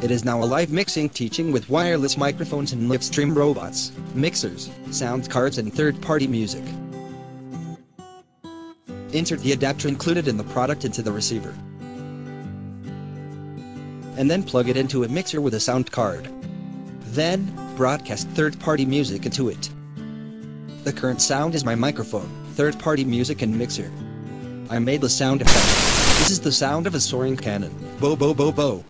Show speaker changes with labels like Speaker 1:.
Speaker 1: It is now a live mixing teaching with wireless microphones and live-stream robots, mixers, sound cards and third-party music. Insert the adapter included in the product into the receiver. And then plug it into a mixer with a sound card. Then, broadcast third-party music into it. The current sound is my microphone, third-party music and mixer. I made the sound effect. This is the sound of a soaring cannon. Bo bo bo bo.